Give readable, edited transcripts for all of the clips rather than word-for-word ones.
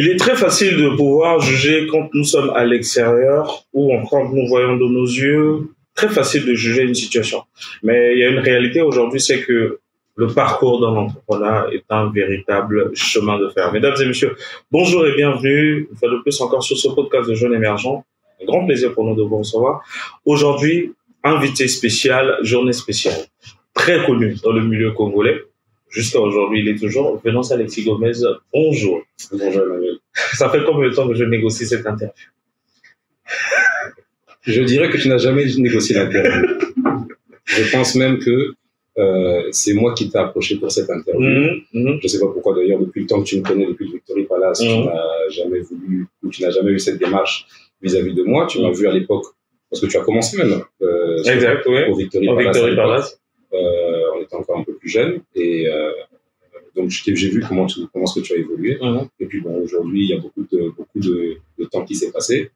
Il est très facile de pouvoir juger quand nous sommes à l'extérieur ou quand nous voyons de nos yeux. Très facile de juger une situation. Mais il y a une réalité aujourd'hui, c'est que le parcours d'un entrepreneur est un véritable chemin de fer. Mesdames et messieurs, bonjour et bienvenue, une fois de plus encore sur ce podcast de Jeunes Émergents. Un grand plaisir pour nous de vous recevoir. Aujourd'hui, invité spécial, journée spéciale. Très connu dans le milieu congolais. Jusqu'à aujourd'hui, il est toujours Venance Alexis Gomez. Bonjour. Bonjour Emmanuel. Ça fait combien de temps que je négocie cette interview? Je dirais que tu n'as jamais négocié l'interview. Je pense même que c'est moi qui t'ai approché pour cette interview. Je ne sais pas pourquoi d'ailleurs, depuis le temps que tu me connais, depuis le Victory Palace, tu n'as jamais voulu, ou tu n'as jamais eu cette démarche vis-à-vis de moi. Tu m'as vu à l'époque, parce que tu as commencé même exact, oui. au Victory Palace. On était encore un peu plus jeunes et donc j'ai vu comment ce que tu as évolué. Et puis bon, aujourd'hui, il y a beaucoup de temps qui s'est passé.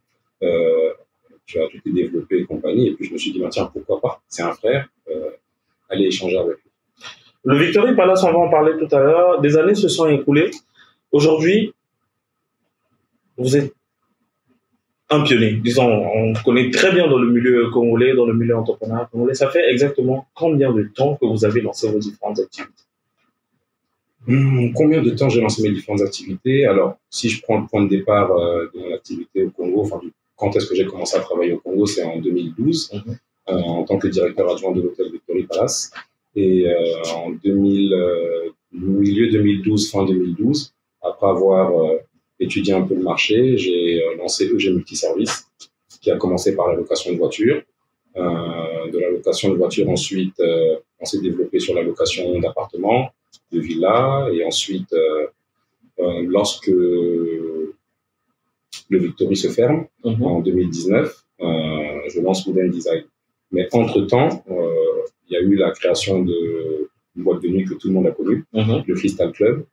Tu t'es développé et compagnie. Et puis je me suis dit, bah, tiens, pourquoi pas? C'est un frère. Allez échanger avec lui. Le Victory Palace, on va en parler tout à l'heure. Des années se sont écoulées. Aujourd'hui, vous êtes un pionnier. Disons, on connaît très bien dans le milieu congolais, dans le milieu entrepreneurial congolais. Ça fait exactement combien de temps que vous avez lancé vos différentes activités? Combien de temps j'ai lancé mes différentes activités? Alors, si je prends le point de départ de mon activité au Congo, enfin, quand est-ce que j'ai commencé à travailler au Congo? C'est en 2012, en tant que directeur adjoint de l'hôtel Victory Palace. Et en milieu 2012, fin 2012, après avoir étudié un peu le marché, j'ai lancé EG Multiservice, qui a commencé par la location de voitures. De la location de voitures, ensuite, on s'est développé sur la location d'appartements, de villas, et ensuite, lorsque le Victory se ferme, en 2019, je lance Wooden Design. Mais entre-temps, il y a eu la création d'une boîte de nuit que tout le monde a connue, le Crystal Club.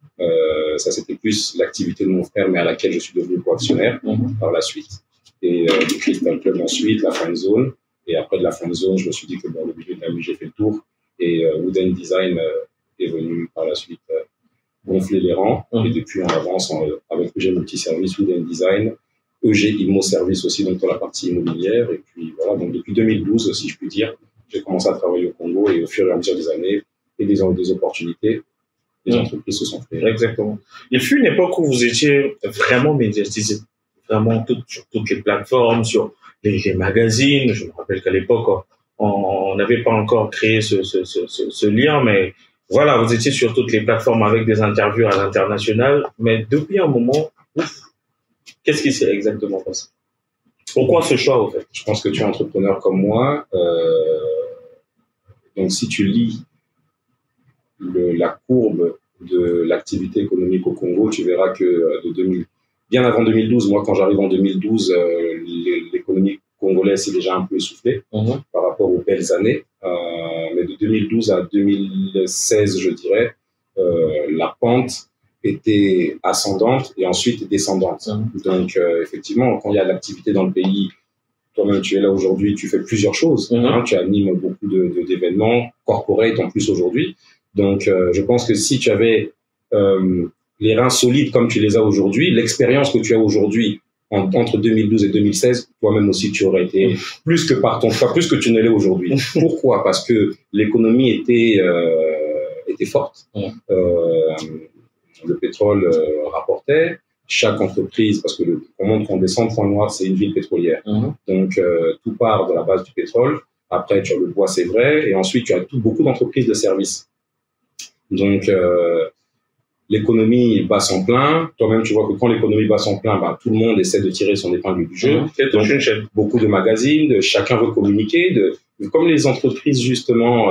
Ça, c'était plus l'activité de mon frère, mais à laquelle je suis devenu co-actionnaire par la suite. Et le Crystal Club ensuite, la Friend Zone. Et après de la Friend Zone, je me suis dit que dans le milieu de la nuit, j'ai fait le tour. Et Wooden Design est venu par la suite gonfler les rangs. Et depuis, on avance avec EG Multiservice, Wooden Design, EG Immo Service aussi, donc pour la partie immobilière. Et puis voilà, donc depuis 2012, si je puis dire, j'ai commencé à travailler au Congo et au fur et à mesure des années et des opportunités, les entreprises se sont créées. Exactement. Il fut une époque où vous étiez vraiment médiatisé, vraiment sur toutes les plateformes, sur les magazines. Je me rappelle qu'à l'époque, on n'avait pas encore créé ce lien, mais voilà, vous étiez sur toutes les plateformes avec des interviews à l'international. Mais depuis un moment, qu'est-ce qui s'est exactement passé? Pourquoi ce choix, au fait? Je pense que tu es entrepreneur comme moi. Donc, si tu lis la courbe de l'activité économique au Congo, tu verras que bien avant 2012, moi, quand j'arrive en 2012, l'économie congolaise s'est déjà un peu essoufflée par rapport aux belles années. Mais de 2012 à 2016, je dirais, la pente était ascendante et ensuite descendante. Donc, effectivement, quand il y a de l'activité dans le pays, toi-même, tu es là aujourd'hui, tu fais plusieurs choses. Tu animes beaucoup d'événements corporate en plus aujourd'hui. Donc, je pense que si tu avais les reins solides comme tu les as aujourd'hui, l'expérience que tu as aujourd'hui entre 2012 et 2016, toi-même aussi, tu aurais été plus que par ton choix, plus que tu ne l'es aujourd'hui. Pourquoi? Parce que l'économie était forte. Le pétrole rapportait. Chaque entreprise, parce que on montre qu'on descend Point Noir, c'est une ville pétrolière. Donc, tout part de la base du pétrole. Après, tu as le bois, c'est vrai. Et ensuite, tu as beaucoup d'entreprises de services. Donc, l'économie bat son plein. Toi-même, tu vois que quand l'économie bat son plein, bah, tout le monde essaie de tirer son épingle du jeu. Donc, beaucoup de magazines, chacun veut communiquer. Comme les entreprises, justement,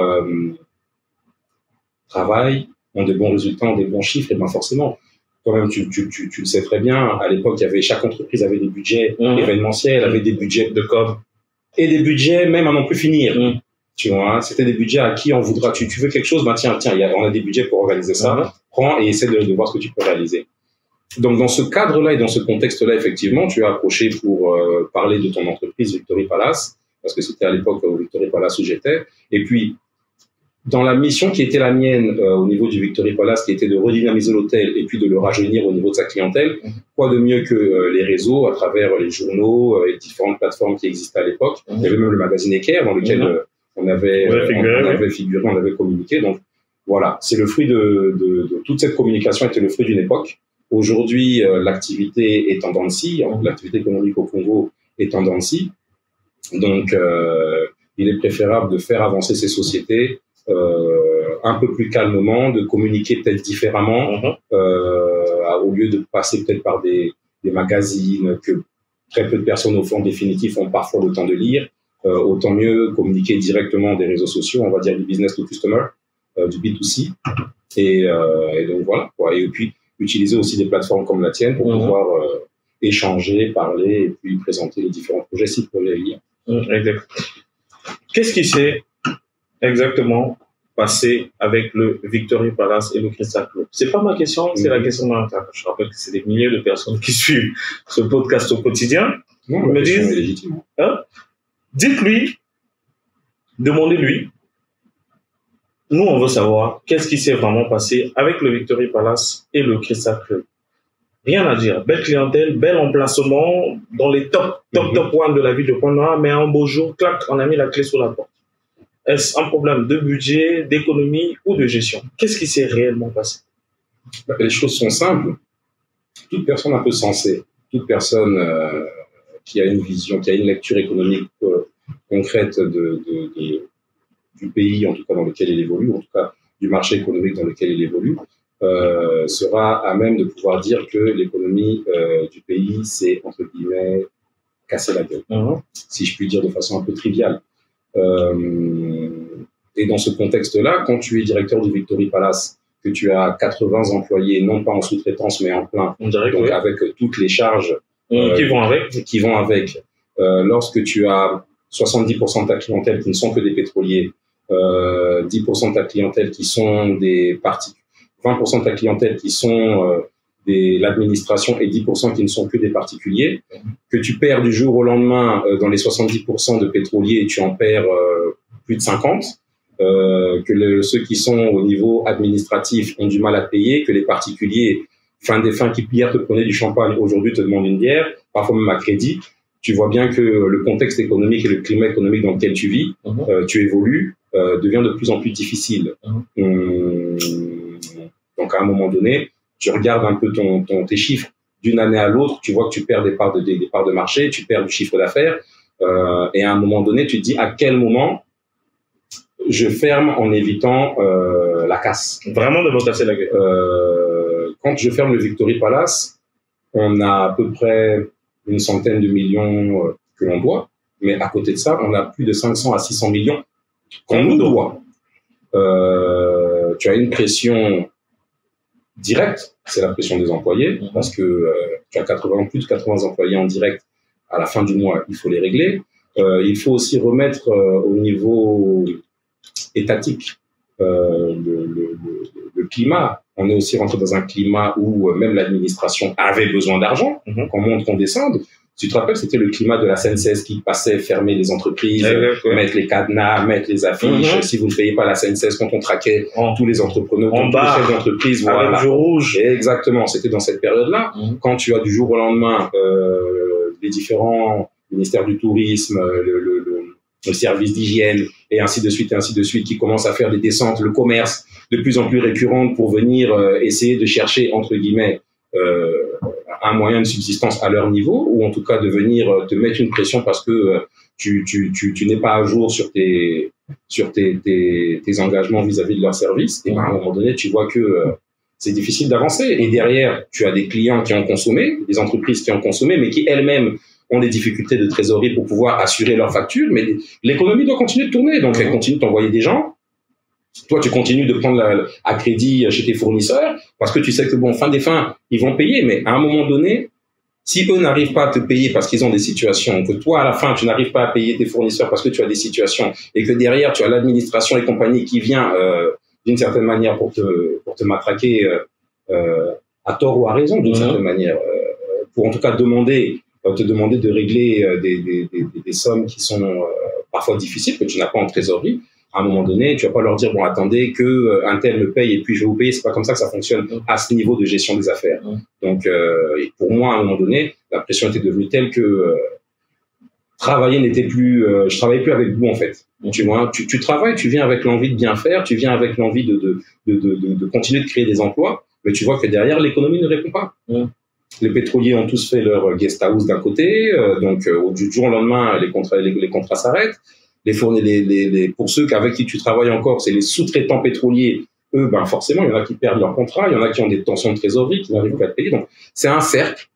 travaillent, ont des bons résultats, ont des bons chiffres, et ben forcément, toi-même, tu le sais très bien, à l'époque, chaque entreprise avait des budgets événementiels, avait des budgets de com, et des budgets même à non plus finir. Tu vois, hein, c'était des budgets à qui on voudra. Tu veux quelque chose, ben tiens, on a des budgets pour organiser ça. Prends et essaie de voir ce que tu peux réaliser. Donc, dans ce cadre-là et dans ce contexte-là, effectivement, tu as approché pour parler de ton entreprise Victory Palace, parce que c'était à l'époque au Victory Palace où j'étais. Et puis, dans la mission qui était la mienne au niveau du Victory Palace, qui était de redynamiser l'hôtel et puis de le rajeunir au niveau de sa clientèle, quoi de mieux que les réseaux à travers les journaux et les différentes plateformes qui existaient à l'époque. Il y avait même le magazine Équerre dans lequel on avait figuré, on avait communiqué. Donc voilà, c'est le fruit de toute cette communication était le fruit d'une époque. Aujourd'hui, l'activité est en dents de scie, l'activité économique au Congo est en dents de scie. Donc, il est préférable de faire avancer ces sociétés un peu plus calmement, de communiquer peut-être différemment, au lieu de passer peut-être par des magazines que très peu de personnes au fond définitif ont parfois le temps de lire. Autant mieux communiquer directement des réseaux sociaux, on va dire du business to customer, du B2C. Et donc voilà, quoi. Et puis utiliser aussi des plateformes comme la tienne pour pouvoir échanger, parler et puis présenter les différents projets si le projet est lié. Exact. Qu'est-ce qui s'est exactement passé avec le Victory Palace et le Crystal Club? C'est pas ma question, c'est la question de l'intérieur. Je rappelle que c'est des milliers de personnes qui suivent ce podcast au quotidien. Non, la question est légitime. Dites-lui, demandez-lui. Nous, on veut savoir qu'est-ce qui s'est vraiment passé avec le Victory Palace et le Crystal Club. Rien à dire. Belle clientèle, bel emplacement dans les top one de la ville de Pointe-Noire, mais un beau jour, clac, on a mis la clé sur la porte. Est-ce un problème de budget, d'économie ou de gestion? Qu'est-ce qui s'est réellement passé? Les choses sont simples. Toute personne un peu sensée, toute personne qui a une vision, qui a une lecture économique concrète du pays, en tout cas dans lequel il évolue, en tout cas du marché économique dans lequel il évolue, sera à même de pouvoir dire que l'économie du pays s'est, entre guillemets, cassé la gueule, si je puis dire de façon un peu triviale. Et dans ce contexte-là, quand tu es directeur du Victory Palace, que tu as 80 employés, non pas en sous-traitance, mais en plein, donc avec toutes les charges qui vont avec, lorsque tu as 70% de ta clientèle qui ne sont que des pétroliers, 10% de ta clientèle qui sont des particuliers, 20% de ta clientèle qui sont l'administration et 10% qui ne sont que des particuliers, que tu perds du jour au lendemain dans les 70% de pétroliers, tu en perds plus de 50, que ceux qui sont au niveau administratif ont du mal à payer, que les particuliers, fin des fins, qui hier te prenaient du champagne, aujourd'hui te demandent une bière, parfois même à crédit. Tu vois bien que le contexte économique et le climat économique dans lequel tu vis, tu évolues, devient de plus en plus difficile. Donc, à un moment donné, tu regardes un peu tes chiffres d'une année à l'autre, tu vois que tu perds des parts de marché, tu perds du chiffre d'affaires, et à un moment donné, tu te dis à quel moment je ferme en évitant la casse. Vraiment de me casser la gueule. Quand je ferme le Victory Palace, on a à peu près une centaine de millions que l'on doit, mais à côté de ça, on a plus de 500 à 600 millions qu'on nous doit. Tu as une pression directe, c'est la pression des employés, parce que tu as plus de 80 employés en direct. À la fin du mois, il faut les régler. Il faut aussi remettre au niveau étatique le climat. On est aussi rentré dans un climat où même l'administration avait besoin d'argent, qu'on monte, qu'on descende. Tu te rappelles, c'était le climat de la SNCF qui passait, fermer les entreprises, mettre les cadenas, mettre les affiches. Si vous ne payez pas la SNCF, quand on traquait tous les entrepreneurs, tous les chefs d'entreprise, voilà. Avec du rouge. Exactement, c'était dans cette période-là. Quand tu as du jour au lendemain les différents ministères du tourisme, le service d'hygiène, et ainsi de suite, qui commencent à faire des descentes, le commerce de plus en plus récurrentes pour venir essayer de chercher, entre guillemets, un moyen de subsistance à leur niveau, ou en tout cas de venir te mettre une pression parce que tu n'es pas à jour sur tes engagements vis-à-vis de leur service. Et à un moment donné, tu vois que c'est difficile d'avancer. Et derrière, tu as des clients qui ont consommé, des entreprises qui ont consommé, mais qui elles-mêmes ont des difficultés de trésorerie pour pouvoir assurer leurs factures. Mais l'économie doit continuer de tourner, donc elle continue de t'envoyer des gens. Toi, tu continues de prendre à crédit chez tes fournisseurs parce que tu sais que, bon, fin des fins, ils vont payer. Mais à un moment donné, si eux n'arrivent pas à te payer parce qu'ils ont des situations, que toi, à la fin, tu n'arrives pas à payer tes fournisseurs parce que tu as des situations et que derrière, tu as l'administration et compagnie qui vient d'une certaine manière pour te matraquer à tort ou à raison, d'une certaine manière, pour en tout cas te demander de régler des sommes qui sont parfois difficiles, que tu n'as pas en trésorerie. à un moment donné, tu vas pas leur dire, bon, attendez, que un tel me paye et puis je vais vous payer. C'est pas comme ça que ça fonctionne à ce niveau de gestion des affaires. Donc, pour moi, à un moment donné, la pression était devenue telle que travailler n'était plus, je travaillais plus avec vous, en fait. Tu vois, tu travailles, tu viens avec l'envie de bien faire, tu viens avec l'envie de continuer de créer des emplois, mais tu vois que derrière, l'économie ne répond pas. Les pétroliers ont tous fait leur guest house d'un côté, donc du jour au lendemain, les contrats s'arrêtent. Pour ceux avec qui tu travailles encore, c'est les sous-traitants pétroliers. Eux, ben forcément, il y en a qui perdent leur contrat, il y en a qui ont des tensions de trésorerie, qui n'arrivent pas à payer. Donc, c'est un cercle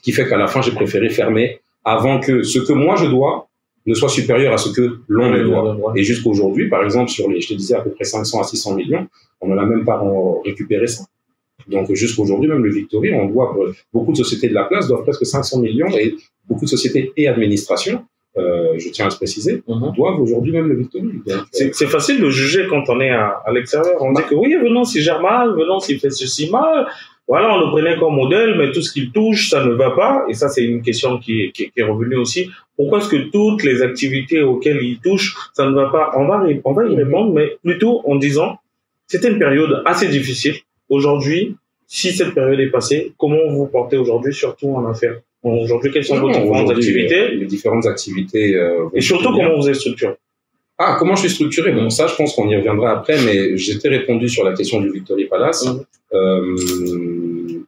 qui fait qu'à la fin, j'ai préféré fermer avant que ce que moi je dois ne soit supérieur à ce que l'on me doit. Et jusqu'à aujourd'hui, par exemple, sur je te disais à peu près 500 à 600 millions, on n'en a même pas récupéré ça. Donc jusqu'à aujourd'hui, même le Victory, on doit, beaucoup de sociétés de la place doivent presque 500 millions et beaucoup de sociétés et administrations, je tiens à le préciser, doivent aujourd'hui même le Victory. C'est facile de juger quand on est à l'extérieur. On dit que oui, venons s'il gère mal, venons s'il fait ceci mal. Voilà, on le prenait comme modèle, mais tout ce qu'il touche, ça ne va pas. Et ça, c'est une question qui est revenue aussi. Pourquoi est-ce que toutes les activités auxquelles il touche, ça ne va pas? On va y répondre, mais plutôt en disant, c'était une période assez difficile. Aujourd'hui, si cette période est passée, comment vous vous portez aujourd'hui, surtout en affaires? Aujourd'hui, quelles sont vos différentes activités? Les différentes activités. Et surtout, comment vous êtes structuré? Ah, comment je suis structuré? Bon, ça, je pense qu'on y reviendra après, mais j'étais répondu sur la question du Victory Palace.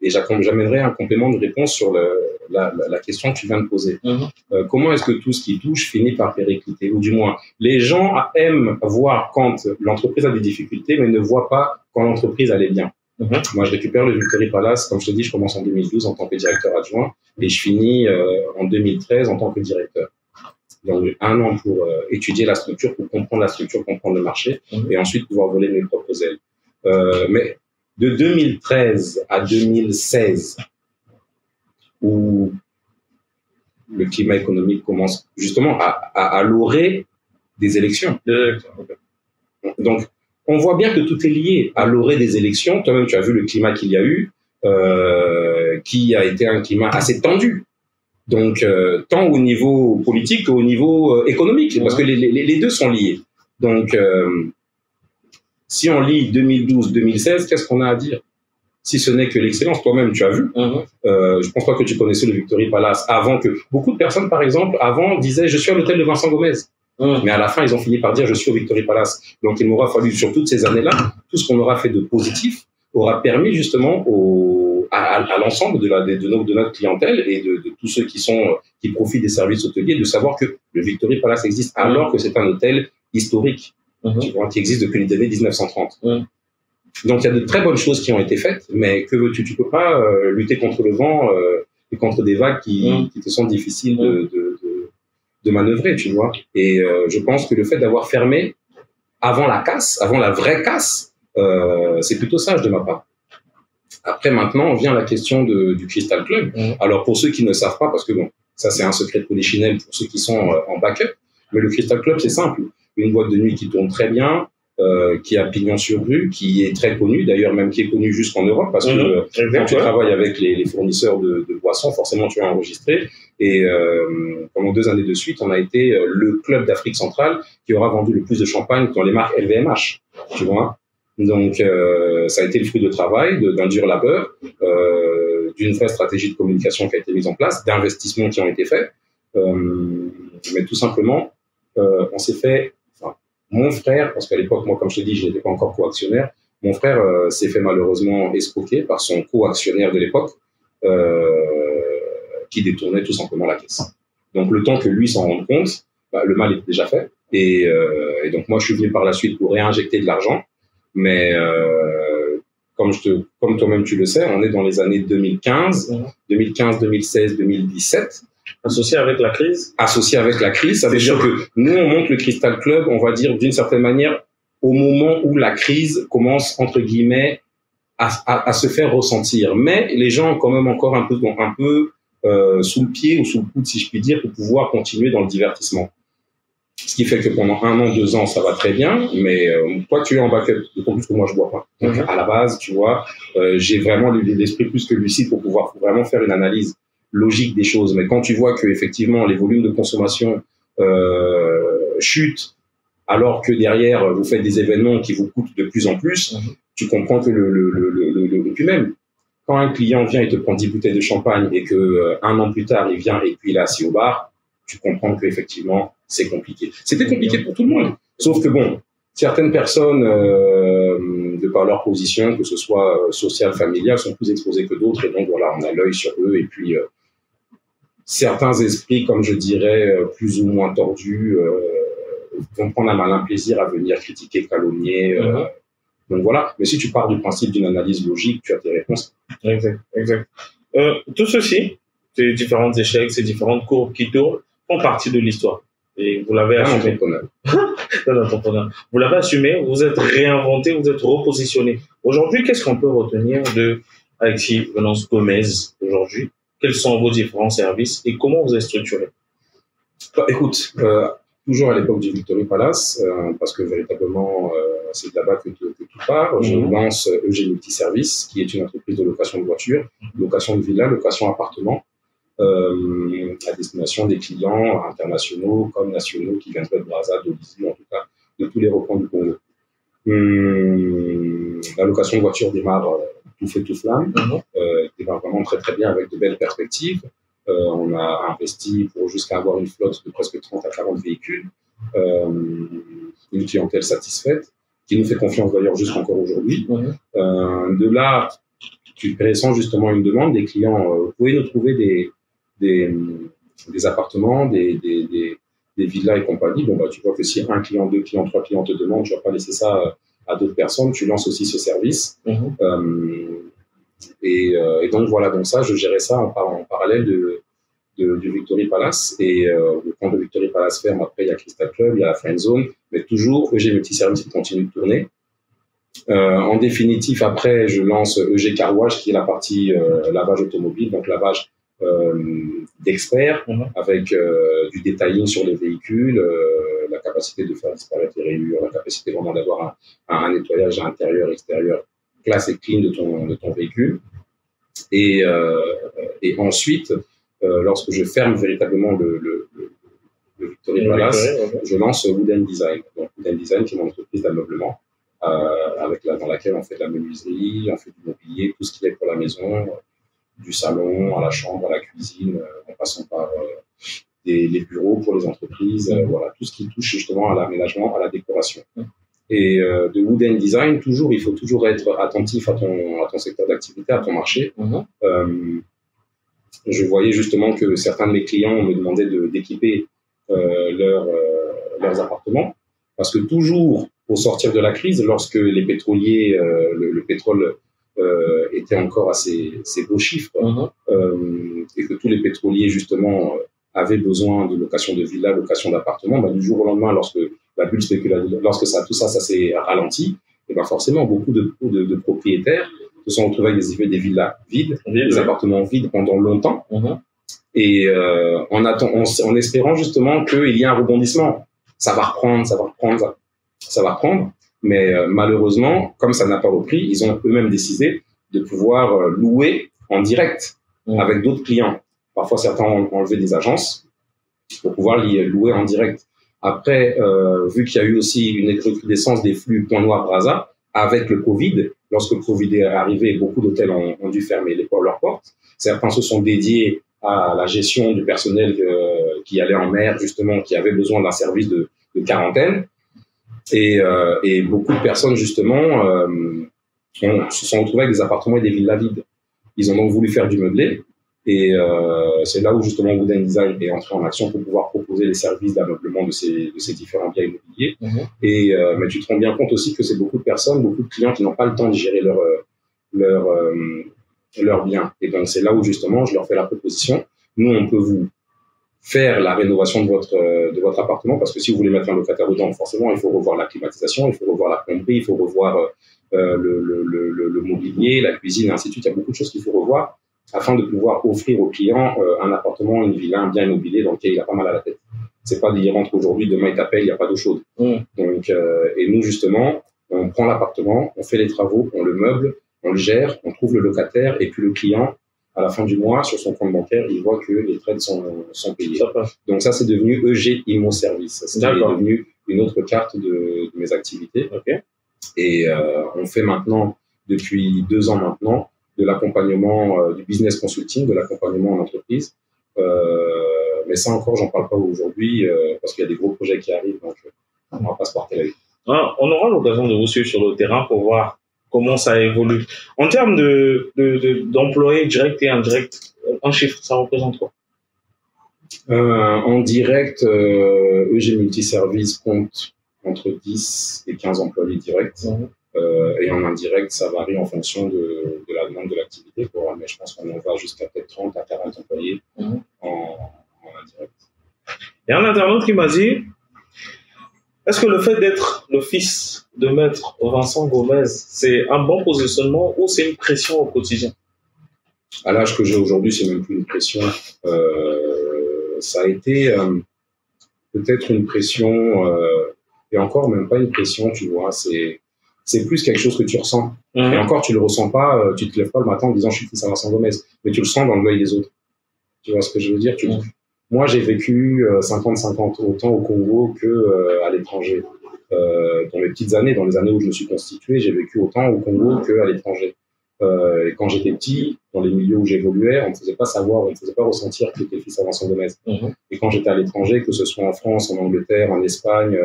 Et j'amènerai un complément de réponse sur la question que tu viens de poser. Comment est-ce que tout ce qui touche finit par péricliter? Ou du moins, les gens aiment voir quand l'entreprise a des difficultés, mais ne voient pas quand l'entreprise allait bien. Moi, je récupère le Victory Palace, comme je te dis, je commence en 2012 en tant que directeur adjoint et je finis en 2013 en tant que directeur. Donc, 1 an pour étudier la structure, pour comprendre la structure, comprendre le marché et ensuite pouvoir voler mes propres ailes. Mais de 2013 à 2016, où le climat économique commence justement à l'orée des élections. Donc, on voit bien que tout est lié à l'orée des élections. Toi-même, tu as vu le climat qu'il y a eu, qui a été un climat assez tendu. Donc, tant au niveau politique qu'au niveau économique, parce que les deux sont liés. Donc, si on lit 2012-2016, qu'est-ce qu'on a à dire? Si ce n'est que l'excellence, toi-même, tu as vu. Je pense pas que tu connaissais le Victory Palace avant que... Beaucoup de personnes, par exemple, avant disaient « Je suis à l'hôtel de Vincent Gomez ». Mais à la fin, ils ont fini par dire « Je suis au Victory Palace ». Donc, il m'aura fallu, sur toutes ces années-là, tout ce qu'on aura fait de positif aura permis justement à l'ensemble de notre clientèle et de tous ceux qui profitent des services hôteliers de savoir que le Victory Palace existe alors que c'est un hôtel historique tu vois, qui existe depuis les années 1930. Donc, il y a de très bonnes choses qui ont été faites, mais que veux-tu? Tu peux pas lutter contre le vent et contre des vagues qui te sont difficiles de manœuvrer, tu vois. Et je pense que le fait d'avoir fermé avant la casse, avant la vraie casse, c'est plutôt sage de ma part. Après, maintenant, vient la question du Crystal Club. Alors, pour ceux qui ne savent pas, parce que bon, ça c'est un secret de polichinelle pour ceux qui sont en backup, mais le Crystal Club, c'est simple. Une boîte de nuit qui tourne très bien, qui a pignon sur rue, qui est très connue, d'ailleurs même qui est connue jusqu'en Europe, parce que quand tu travailles avec les fournisseurs de boissons, forcément tu es enregistré. Et pendant 2 années de suite, on a été le club d'Afrique centrale qui aura vendu le plus de champagne dans les marques LVMH, tu vois. Donc, ça a été le fruit de travail, d'un dur labeur, d'une vraie stratégie de communication qui a été mise en place, d'investissements qui ont été faits. Mais tout simplement, on s'est fait... Enfin, mon frère, parce qu'à l'époque, moi, comme je te dis, je n'étais pas encore co-actionnaire, mon frère s'est fait malheureusement escroquer par son co-actionnaire de l'époque, qui détournait tout simplement la caisse. Donc, le temps que lui s'en rende compte, le mal était déjà fait. Et donc, moi, je suis venu par la suite pour réinjecter de l'argent. Mais comme toi-même tu le sais, on est dans les années 2015, 2016, 2017. Associé avec la crise. Associé avec la crise, ça veut dire que nous, on monte le Crystal Club, on va dire d'une certaine manière, au moment où la crise commence, entre guillemets, à se faire ressentir. Mais les gens ont quand même encore un peu sous le pied ou sous le coude, si je puis dire, pour pouvoir continuer dans le divertissement. Ce qui fait que pendant 1 an, 2 ans, ça va très bien, mais toi, tu es en backup, d'autant plus que moi, je bois pas. Donc, à la base, tu vois, j'ai vraiment l'esprit plus que lucide pour pouvoir vraiment faire une analyse logique des choses. Mais quand tu vois que effectivement les volumes de consommation chutent alors que derrière, vous faites des événements qui vous coûtent de plus en plus, tu comprends que et puis même, quand un client vient et te prend 10 bouteilles de champagne et que un an plus tard, il vient et puis il est assis au bar, tu comprends qu'effectivement, c'est compliqué. C'était compliqué pour tout le monde. Sauf que bon, certaines personnes, de par leur position, que ce soit sociale, familiale, sont plus exposées que d'autres. Et donc, voilà, on a l'œil sur eux. Et puis, certains esprits, comme je dirais, plus ou moins tordus, vont prendre un malin plaisir à venir critiquer, calomnier. Donc, voilà. Mais si tu pars du principe d'une analyse logique, tu as tes réponses. Exact, exact. Tout ceci, ces différents échecs, ces différentes courbes qui tournent, font partie de l'histoire. Et vous l'avez assumé. Vous l'avez assumé, vous êtes réinventé, vous êtes repositionné. Aujourd'hui, qu'est-ce qu'on peut retenir de Alexis Venance Gomez aujourd'hui? Quels sont vos différents services et comment vous êtes structuré? Écoute, toujours à l'époque du Victory Palace, parce que véritablement, c'est de là-bas que tout part. Je lance EG Multiservice, qui est une entreprise de location de voitures, location de villas, location appartements, à destination des clients internationaux comme nationaux qui viendraient de Brazza, d'Olizy, en tout cas de tous les recoins du Congo. La location de voiture démarre tout feu tout flamme, démarre vraiment très très bien avec de belles perspectives. On a investi pour jusqu'à avoir une flotte de presque 30 à 40 véhicules, une clientèle satisfaite, qui nous fait confiance d'ailleurs jusqu'encore aujourd'hui. De là, tu pressens justement une demande des clients. Vous pouvez nous trouver des appartements, des villas et compagnie. Bon, bah, tu vois que si un client, deux clients, trois clients te demandent, tu vas pas laisser ça à d'autres personnes. Tu lances aussi ce service. Et donc voilà, donc ça, je gérais ça en parallèle du Victory Palace. Et quand le Victory Palace ferme, après il y a Crystal Club, il y a la Friend Zone, mais toujours EG Multiservice qui continue de tourner. En définitive, après, je lance EG Car Wash, qui est la partie lavage automobile, donc lavage d'experts, avec du detailing sur les véhicules, la capacité de faire disparaître les rayures, la capacité vraiment d'avoir un nettoyage intérieur, extérieur, classe et clean de ton véhicule. Et ensuite, lorsque je ferme véritablement le Victory Palace, je lance Wooden Design. Donc, Wooden Design, qui est mon entreprise d'ameublement, dans laquelle on fait de la menuiserie, on fait du mobilier, tout ce qui est pour la maison, du salon à la chambre, à la cuisine, en passant par les bureaux pour les entreprises, voilà, tout ce qui touche justement à l'aménagement, à la décoration. Et de Wooden Design, il faut toujours être attentif à ton secteur d'activité, à ton marché. Je voyais justement que certains de mes clients me demandaient d'équiper leurs appartements, parce que toujours au sortir de la crise, lorsque les pétroliers, le pétrole était encore à ses beaux chiffres, et que tous les pétroliers justement avaient besoin de location de villas, location d'appartements, du jour au lendemain, lorsque la bulle spéculative, lorsque tout ça s'est ralenti, et ben beaucoup de propriétaires se sont retrouvés avec des villas vides, des appartements vides pendant longtemps, et en espérant justement qu'il y ait un rebondissement. Ça va reprendre, mais malheureusement, comme ça n'a pas repris, ils ont eux-mêmes décidé de pouvoir louer en direct avec d'autres clients. Parfois, certains ont enlevé des agences pour pouvoir les louer en direct. Après, vu qu'il y a eu aussi une recrudescence des flux Point Noir Brazza, avec le Covid, lorsque le Covid est arrivé, beaucoup d'hôtels ont dû fermer leurs portes. Certains se sont dédiés à la gestion du personnel qui allait en mer, justement, qui avait besoin d'un service de quarantaine. Et beaucoup de personnes, justement, se sont retrouvées avec des appartements et des villas vides. Ils ont donc voulu faire du meublé. Et c'est là où, justement, Wooden Design est entré en action pour pouvoir proposer les services d'ameublement de ces différents biens immobiliers. Mais tu te rends bien compte aussi que c'est beaucoup de personnes, beaucoup de clients qui n'ont pas le temps de gérer leurs biens. Et donc, c'est là où, justement, je leur fais la proposition. Nous, on peut vous faire la rénovation de votre appartement, parce que si vous voulez mettre un locataire dedans, forcément, il faut revoir la climatisation, il faut revoir la plomberie, il faut revoir le mobilier, la cuisine, et ainsi de suite. Il y a beaucoup de choses qu'il faut revoir afin de pouvoir offrir aux clients un appartement, une villa, un bien immobilier dans lequel il a pas mal à la tête. C'est pas d'y rentre aujourd'hui, demain il t'appelle, il n'y a pas d'eau chaude. Donc, et nous, justement, on prend l'appartement, on fait les travaux, on le meuble, on le gère, on trouve le locataire, et puis le client, à la fin du mois, sur son compte bancaire, il voit que les trades sont payés. Donc ça, c'est devenu EG Immo Service. C'est devenu une autre carte de mes activités. Okay. Et on fait maintenant, depuis 2 ans maintenant, de l'accompagnement, du business consulting, de l'accompagnement en entreprise. Mais ça encore, j'en parle pas aujourd'hui parce qu'il y a des gros projets qui arrivent, donc on va pas se porter la vie. On aura l'occasion de vous suivre sur le terrain pour voir comment ça évolue. En termes d'employés directs et indirects, un chiffre, ça représente quoi? En direct, EG Multiservice compte entre 10 et 15 employés directs. Et en indirect, ça varie en fonction de la demande de l'activité. Mais je pense qu'on en va jusqu'à peut-être 30 à 40 employés en indirect. Il y a un internaute qui m'a dit, est-ce que le fait d'être le fils de maître Vincent Gomez, c'est un bon positionnement ou c'est une pression au quotidien? À l'âge que j'ai aujourd'hui, c'est même plus une pression. Ça a été peut-être une pression, et encore même pas une pression, tu vois. C'est plus quelque chose que tu ressens. Et encore, tu le ressens pas, tu te lèves pas le matin en disant je suis fils à Vincent Gomez, mais tu le sens dans l'œil des autres. Tu vois ce que je veux dire? Moi, j'ai vécu 50-50 autant au Congo que à l'étranger. Dans mes petites années, dans les années où je me suis constitué, j'ai vécu autant au Congo qu'à l'étranger. Et quand j'étais petit, dans les milieux où j'évoluais, on ne faisait pas savoir, on ne faisait pas ressentir que j'étais fils à Vincent Gomez. Et quand j'étais à l'étranger, que ce soit en France, en Angleterre, en Espagne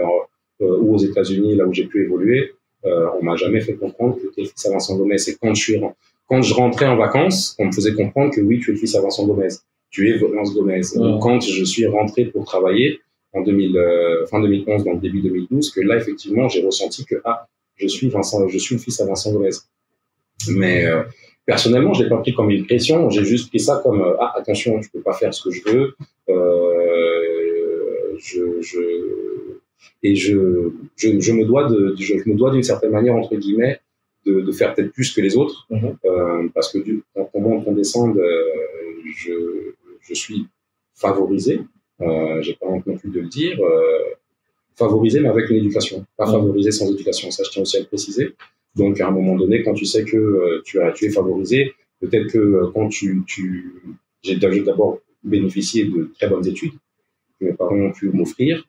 ou aux États-Unis, là où j'ai pu évoluer, on m'a jamais fait comprendre que j'étais fils à Vincent Gomez. Et quand je rentrais en vacances, on me faisait comprendre que oui, tu es fils à Vincent Gomez. Tu es Vincent Gomez. Donc, quand je suis rentré pour travailler en fin 2011, dans le début 2012, que là, effectivement, j'ai ressenti que je suis le fils à Vincent Gomez. Mais personnellement, je l'ai pas pris comme une pression. J'ai juste pris ça comme attention, je peux pas faire ce que je veux. Je me dois d'une certaine manière, entre guillemets, de faire peut-être plus que les autres, parce que quand on monte, on descend, je suis favorisé. J'ai pas honte non plus de le dire. Favorisé, mais avec une éducation, pas favorisé sans éducation. Ça, je tiens aussi à le préciser. Donc, à un moment donné, quand tu sais que tu es favorisé, peut-être que quand j'ai d'abord bénéficié de très bonnes études que mes parents ont pu m'offrir.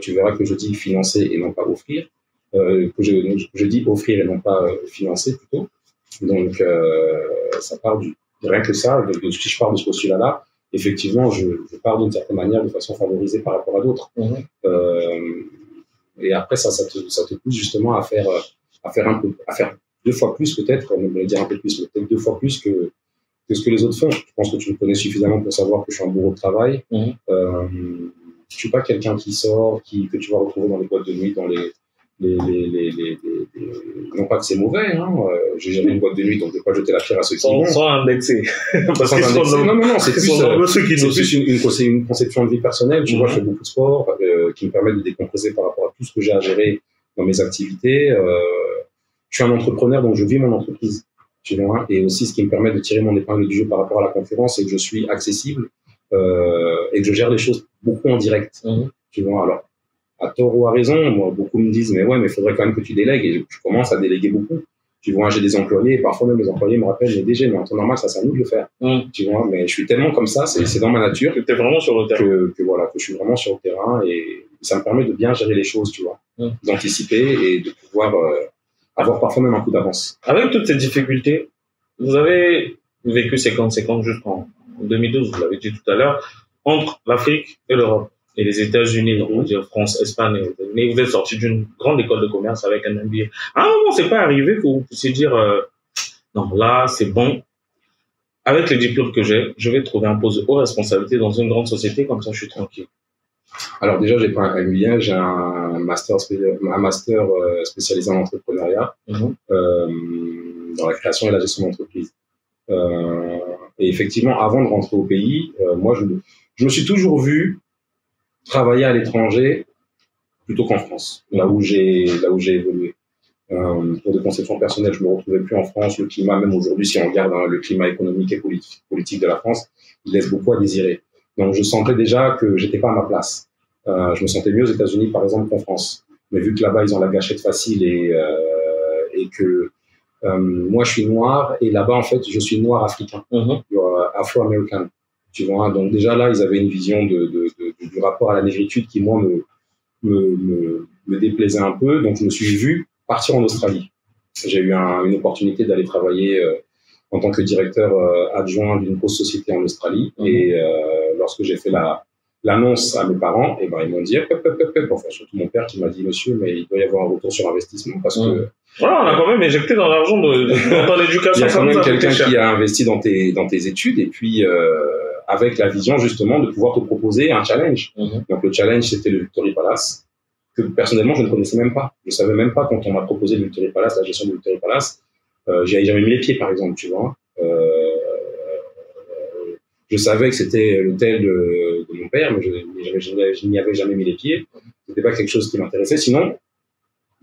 Tu verras que je dis financer et non pas offrir. Que je dis offrir et non pas financer plutôt. Donc, ça part rien que ça. Si je pars de ce postulat-là, effectivement, je pars d'une certaine manière de façon favorisée par rapport à d'autres. Et après, ça te pousse justement à faire 2 fois plus peut-être, on va dire un peu plus, mais peut-être 2 fois plus que ce que les autres font. Je pense que tu me connais suffisamment pour savoir que je suis un bourreau de travail. Je suis pas quelqu'un qui sort, que tu vas retrouver dans les boîtes de nuit, dans non pas que c'est mauvais, hein. J'ai jamais une boîte de nuit, donc je ne vais pas jeter la pierre à ceux qui vont. Sans indexer. Non, c'est plus une conception de vie personnelle. Tu vois, je fais beaucoup de sport qui me permet de décompresser par rapport à tout ce que j'ai à gérer dans mes activités. Je suis un entrepreneur, donc je vis mon entreprise. Tu vois, et aussi, ce qui me permet de tirer mon épingle du jeu par rapport à la concurrence, c'est que je suis accessible et que je gère les choses beaucoup en direct. Tu vois, alors, à tort ou à raison, moi, beaucoup me disent, mais il faudrait quand même que tu délègues, et je commence à déléguer beaucoup. Tu vois, j'ai des employés, et parfois même les employés me rappellent, mais DG, mais en temps normal, ça c'est à nous de le faire. Tu vois, mais je suis tellement comme ça, c'est dans ma nature. Que tu es vraiment sur le terrain. Que je suis vraiment sur le terrain, et ça me permet de bien gérer les choses, tu vois, d'anticiper et de pouvoir avoir parfois même un coup d'avance. Avec toutes ces difficultés, vous avez vécu 50-50 jusqu'en 2012, vous l'avez dit tout à l'heure, entre l'Afrique et l'Europe. Et les États-Unis, on va dire France, Espagne, mais vous êtes sorti d'une grande école de commerce avec un MBA. À un moment, c'est pas arrivé que vous puissiez dire non, là, c'est bon. Avec les diplômes que j'ai, je vais trouver un poste de haute responsabilité dans une grande société, comme ça, je suis tranquille. Alors déjà, j'ai pas un MBA, j'ai un master spécialisé en entrepreneuriat, dans la création et la gestion d'entreprise. Et effectivement, avant de rentrer au pays, moi, je me suis toujours vu travailler à l'étranger plutôt qu'en France, là où j'ai évolué. Pour des conceptions personnelles, je me retrouvais plus en France. Le climat, même aujourd'hui, si on regarde le climat économique et politique de la France, il laisse beaucoup à désirer. Donc, je sentais déjà que j'étais pas à ma place. Je me sentais mieux aux États-Unis, par exemple, qu'en France. Mais vu que là-bas, ils ont la gâchette facile et que Moi, je suis noir et là-bas, en fait, je suis noir africain, afro-américain. Tu vois, donc déjà là, ils avaient une vision du rapport à la négritude qui, moi, me déplaisait un peu. Donc, je me suis vu partir en Australie. J'ai eu une opportunité d'aller travailler en tant que directeur adjoint d'une grosse société en Australie. Et lorsque j'ai fait l'annonce à mes parents, et ben ils m'ont dit, enfin surtout mon père qui m'a dit, monsieur, mais il doit y avoir un retour sur investissement parce que voilà, on a quand même éjecté dans l'argent dans l'éducation. Il y a quand même quelqu'un qui a investi dans tes études et puis avec la vision justement de pouvoir te proposer un challenge. Donc le challenge, c'était le Victory Palace, que personnellement je ne connaissais même pas. Je savais même pas quand on m'a proposé le Victory Palace, la gestion du Victory Palace. J'y avais jamais mis les pieds, par exemple, tu vois. Je savais que c'était l'hôtel de mon père, mais je n'y avais jamais mis les pieds. C'était pas quelque chose qui m'intéressait. Sinon,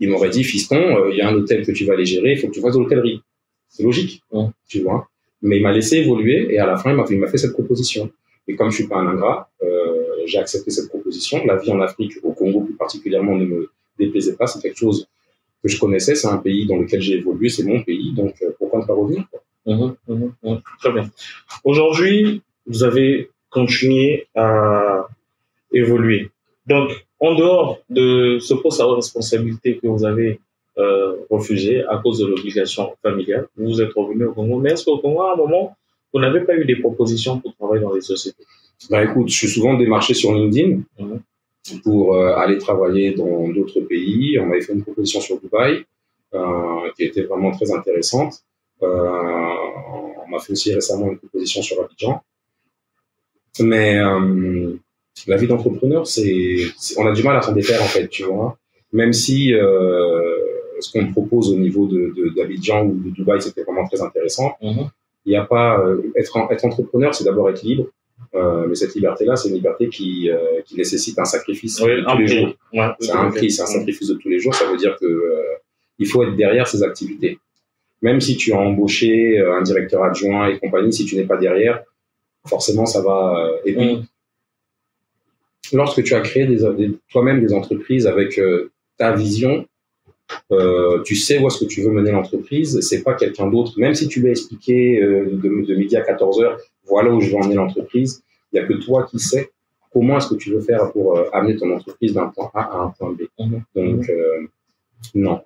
il m'aurait dit, fiston, il y a un hôtel que tu vas aller gérer, il faut que tu fasses de l'hôtellerie. C'est logique, tu vois. Mais il m'a laissé évoluer et à la fin, il m'a fait cette proposition. Et comme je suis pas un ingrat, j'ai accepté cette proposition. La vie en Afrique, au Congo plus particulièrement, ne me déplaisait pas. C'est quelque chose que je connaissais. C'est un pays dans lequel j'ai évolué. C'est mon pays. Donc, pourquoi ne pas revenir, quoi. Très bien. Aujourd'hui, vous avez continué à évoluer. Donc, en dehors de ce poste à responsabilité que vous avez refusé à cause de l'obligation familiale, vous êtes revenu au Congo. Mais est-ce qu'au Congo, à un moment, vous n'avez pas eu des propositions pour travailler dans les sociétés? Ben écoute, je suis souvent démarché sur LinkedIn pour aller travailler dans d'autres pays. On m'avait fait une proposition sur Dubaï qui était vraiment très intéressante. On m'a fait aussi récemment une proposition sur Abidjan. Mais la vie d'entrepreneur, on a du mal à s'en défaire en fait, tu vois. Même si ce qu'on me propose au niveau d'Abidjan ou de Dubaï, c'était vraiment très intéressant. Il n'y a pas être entrepreneur, c'est d'abord être libre. Mais cette liberté-là, c'est une liberté qui nécessite un sacrifice de tous les jours. C'est un prix, c'est un sacrifice de tous les jours. Ça veut dire que il faut être derrière ces activités. Même si tu as embauché un directeur adjoint et compagnie, si tu n'es pas derrière, forcément, ça va. Et puis, lorsque tu as créé toi-même des entreprises avec ta vision, tu sais où est-ce que tu veux mener l'entreprise. C'est pas quelqu'un d'autre. Même si tu lui as expliqué de midi à 14h, voilà où je veux emmener l'entreprise, il n'y a que toi qui sais comment est-ce que tu veux faire pour amener ton entreprise d'un point A à un point B. Donc, non.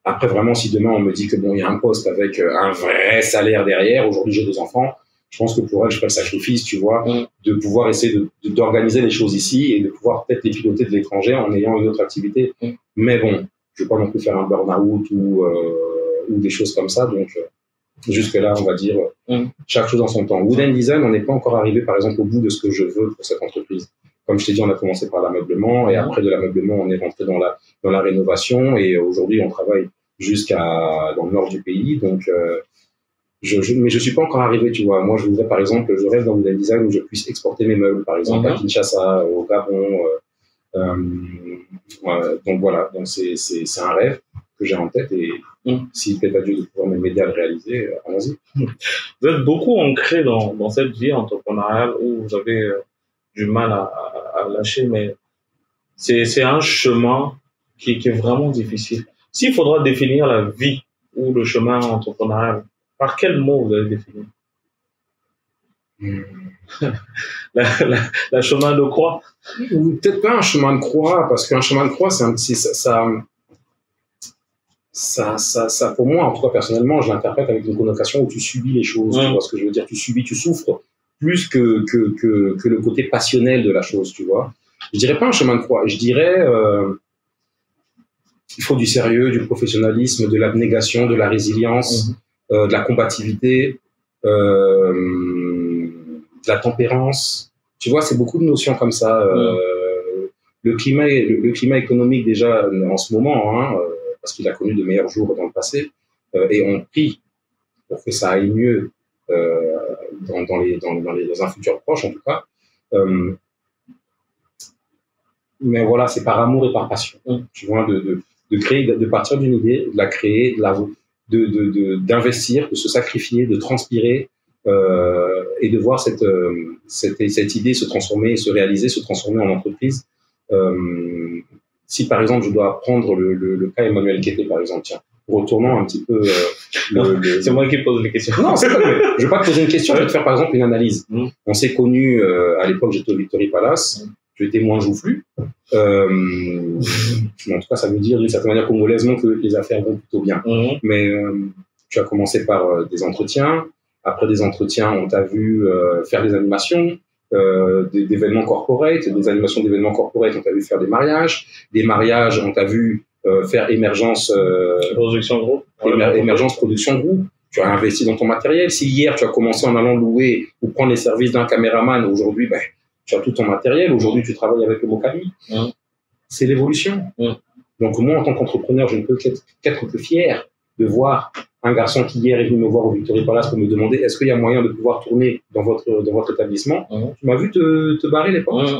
Après, vraiment, si demain on me dit que bon, il y a un poste avec un vrai salaire derrière, aujourd'hui j'ai 2 enfants, je pense que pour elle, je ferai le sacrifice, tu vois, de pouvoir essayer d'organiser les choses ici et de pouvoir peut-être les piloter de l'étranger en ayant une autre activité. Mais bon, je ne veux pas non plus faire un burn-out ou des choses comme ça. Donc, jusque-là, on va dire, chaque chose en son temps. Wood & Design, on n'est pas encore arrivé, par exemple, au bout de ce que je veux pour cette entreprise. Comme je t'ai dit, on a commencé par l'ameublement et après de l'ameublement, on est rentré dans la rénovation et aujourd'hui, on travaille dans le nord du pays. Donc, mais je suis pas encore arrivé, tu vois. Moi, je voudrais, par exemple, je rêve dans Wood & Design où je puisse exporter mes meubles, par exemple, à Kinshasa, au Gabon. Donc voilà, donc c'est un rêve que j'ai en tête et s'il plaît à Dieu de pouvoir m'aider à le réaliser, allons-y. Vous êtes beaucoup ancré dans cette vie entrepreneuriale où vous avez du mal à lâcher, mais c'est un chemin qui est vraiment difficile. S'il faudra définir la vie ou le chemin entrepreneurial, par quel mot vous allez définir? la chemin de croix? Peut-être pas un chemin de croix, parce qu'un chemin de croix, ça, pour moi, en tout cas personnellement, je l'interprète avec une connotation où tu subis les choses. Tu vois ce que je veux dire? Tu subis, tu souffres plus que le côté passionnel de la chose, tu vois. Je dirais pas un chemin de croix. Je dirais il faut du sérieux, du professionnalisme, de l'abnégation, de la résilience, de la combativité, de la tempérance. Tu vois, c'est beaucoup de notions comme ça. Le climat économique déjà en ce moment, parce qu'il a connu de meilleurs jours dans le passé, et on prie pour que ça aille mieux dans un futur proche en tout cas. Mais voilà, c'est par amour et par passion. Tu vois, de créer, de partir d'une idée, de la créer, d'investir, de se sacrifier, de transpirer et de voir cette idée se transformer, se réaliser, se transformer en entreprise. Si par exemple je dois prendre le cas Emmanuel Kété par exemple, tiens, retournant un petit peu c'est moi qui pose les questions. Non, c'est pas vrai. Je vais pas te poser une question, je vais te faire par exemple une analyse. On s'est connus à l'époque, j'étais au Victory Palace, tu étais moins joufflu. En tout cas, ça veut dire d'une certaine manière congolaisement que les affaires vont plutôt bien. Mais tu as commencé par des entretiens. Après des entretiens, on t'a vu faire des animations. D'événements corporate, des animations d'événements corporate, on t'a vu faire des mariages, on t'a vu faire émergence production groupe, émergence production groupe. Tu as investi dans ton matériel. Si hier tu as commencé en allant louer ou prendre les services d'un caméraman, aujourd'hui tu as tout ton matériel. Aujourd'hui tu travailles avec le Mokabi. C'est l'évolution. Donc moi en tant qu'entrepreneur, je ne peux qu'être que fier de voir un garçon qui hier est venu me voir au Victory Palace pour me demander est-ce qu'il y a moyen de pouvoir tourner dans votre établissement. Tu m'as vu te barrer les portes.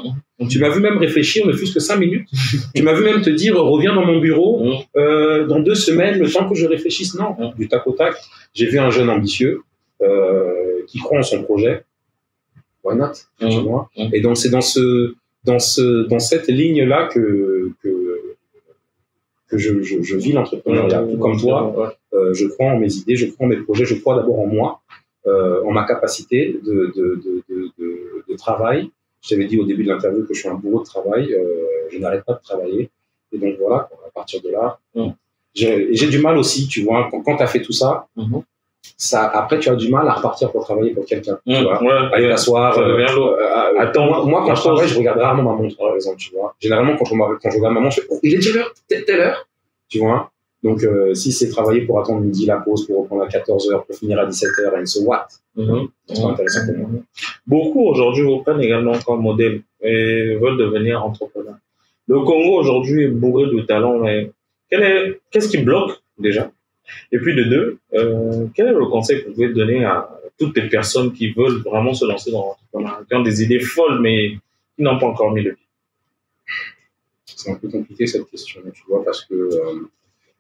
Tu m'as vu même réfléchir, ne fût-ce que 5 minutes. Tu m'as vu même te dire reviens dans mon bureau dans 2 semaines, le temps que je réfléchisse. Non, du tac au tac. J'ai vu un jeune ambitieux qui croit en son projet. Why not, tu vois. Et donc c'est dans cette ligne-là que je vis l'entrepreneuriat. Tout comme toi, je crois en mes idées, je crois en mes projets, je crois d'abord en moi, en ma capacité de travail. Je t'avais dit au début de l'interview que je suis un bourreau de travail, je n'arrête pas de travailler. Et donc voilà, à partir de là, j'ai du mal aussi, tu vois, quand tu as fait tout ça, après tu as du mal à repartir pour travailler pour quelqu'un, tu vois, aller t'asseoir. Moi, quand je travaille, je regarde rarement ma montre, par exemple, tu vois. Généralement, quand je regarde ma montre, je fais il est quelle heure, telle heure, tu vois. Donc, si c'est travailler pour attendre midi la pause, pour reprendre à 14h, pour finir à 17h, and so what, c'est pas intéressant pour moi. Beaucoup aujourd'hui vous prennent également comme modèle et veulent devenir entrepreneur. Le Congo aujourd'hui est bourré de talents, mais qu'est-ce qui bloque déjà? Et puis de deux, quel est le conseil que vous pouvez donner à toutes les personnes qui veulent vraiment se lancer dans l'entrepreneuriat, qui ont des idées folles mais qui n'ont pas encore mis le pied? C'est un peu compliqué cette question, tu vois, parce que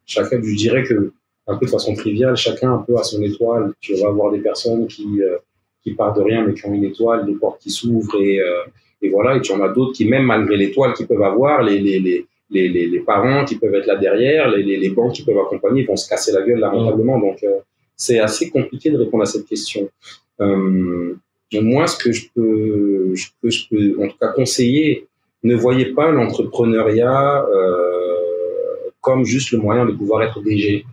chacun, je dirais que un peu de façon triviale, chacun un peu a son étoile. Tu vas avoir des personnes qui partent de rien mais qui ont une étoile, des portes qui s'ouvrent et voilà. Et tu en as d'autres qui, même malgré l'étoile qu'ils peuvent avoir, les parents qui peuvent être là derrière, les banques qui peuvent accompagner, ils vont se casser la gueule lamentablement. Donc, c'est assez compliqué de répondre à cette question. Moi, ce que je peux en tout cas conseiller, ne voyez pas l'entrepreneuriat comme juste le moyen de pouvoir être DG.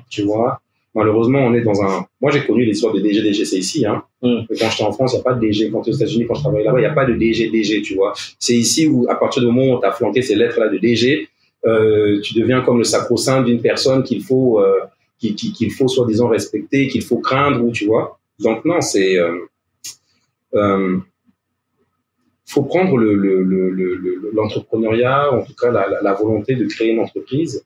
Tu vois, malheureusement, on est dans un... Moi, j'ai connu l'histoire de DG, c'est ici. Hein. Quand j'étais en France, il n'y a pas de DG. Quand tu es aux États-Unis, quand je travaillais là-bas, il n'y a pas de DG, tu vois. C'est ici où, à partir du moment où tu as flanqué ces lettres-là de DG, tu deviens comme le sacro-saint d'une personne qu'il faut soi-disant respecter, qu'il faut craindre, ou tu vois. Donc, non, c'est... faut prendre l'entrepreneuriat, en tout cas la volonté de créer une entreprise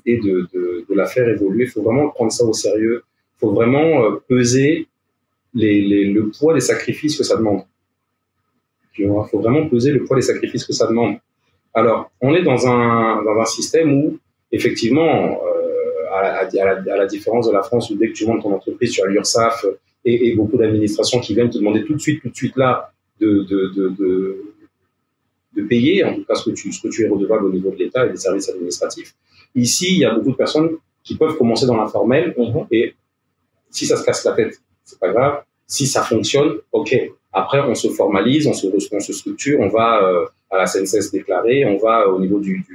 et de la faire évoluer. Il faut vraiment prendre ça au sérieux. Il faut vraiment peser le poids des sacrifices que ça demande. Tu vois, il faut vraiment peser le poids des sacrifices que ça demande. Alors, on est dans un système où, effectivement, à la différence de la France, où dès que tu montes ton entreprise, tu as l'URSSAF et beaucoup d'administrations qui viennent te demander tout de suite là, de payer, en tout cas ce que tu es redevable au niveau de l'État et des services administratifs. Ici, il y a beaucoup de personnes qui peuvent commencer dans l'informel et si ça se casse la tête, c'est pas grave. Si ça fonctionne, ok. Après, on se formalise, on se structure, on va à la CNCS déclarer, on va au niveau du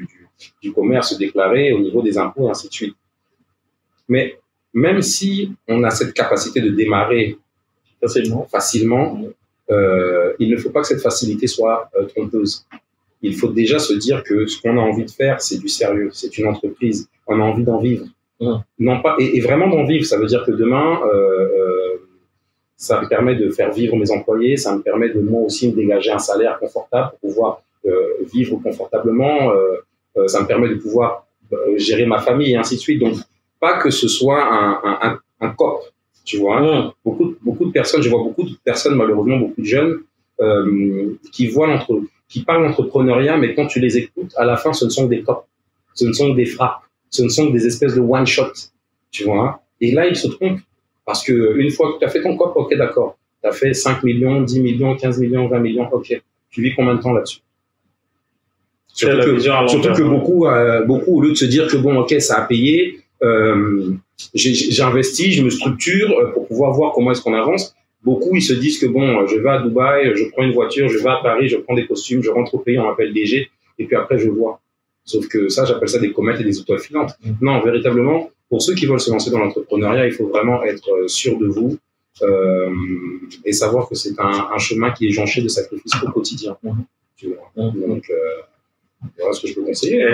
commerce déclarer, au niveau des impôts, et ainsi de suite. Mais même si on a cette capacité de démarrer facilement, il ne faut pas que cette facilité soit trompeuse. Il faut déjà se dire que ce qu'on a envie de faire, c'est du sérieux, c'est une entreprise, on a envie d'en vivre. Non pas, et vraiment d'en vivre, ça veut dire que demain, ça me permet de faire vivre mes employés, ça me permet de moi aussi me dégager un salaire confortable pour pouvoir vivre confortablement, ça me permet de pouvoir gérer ma famille et ainsi de suite. Donc, pas que ce soit un COP. Tu vois, beaucoup de personnes, je vois beaucoup de personnes, malheureusement, beaucoup de jeunes, qui parlent d'entrepreneuriat, mais quand tu les écoutes, à la fin, ce ne sont que des COP, ce ne sont que des frappes, ce ne sont que des espèces de one-shot, tu vois. Et là, ils se trompent, parce que une fois que tu as fait ton COP, ok, d'accord, tu as fait 5 millions, 10 millions, 15 millions, 20 millions, ok, tu vis combien de temps là-dessus? Surtout que beaucoup, au lieu de se dire que bon, ok, ça a payé, j'ai investi, je me structure pour pouvoir voir comment est-ce qu'on avance. Beaucoup, ils se disent que bon, je vais à Dubaï, je prends une voiture, je vais à Paris, je prends des costumes, je rentre au pays, on m'appelle DG, et puis après, je vois. Sauf que ça, j'appelle ça des comètes et des étoiles filantes. Non, véritablement, pour ceux qui veulent se lancer dans l'entrepreneuriat, il faut vraiment être sûr de vous et savoir que c'est un chemin qui est jonché de sacrifices au quotidien. Tu vois. Donc, voilà ce que je peux conseiller.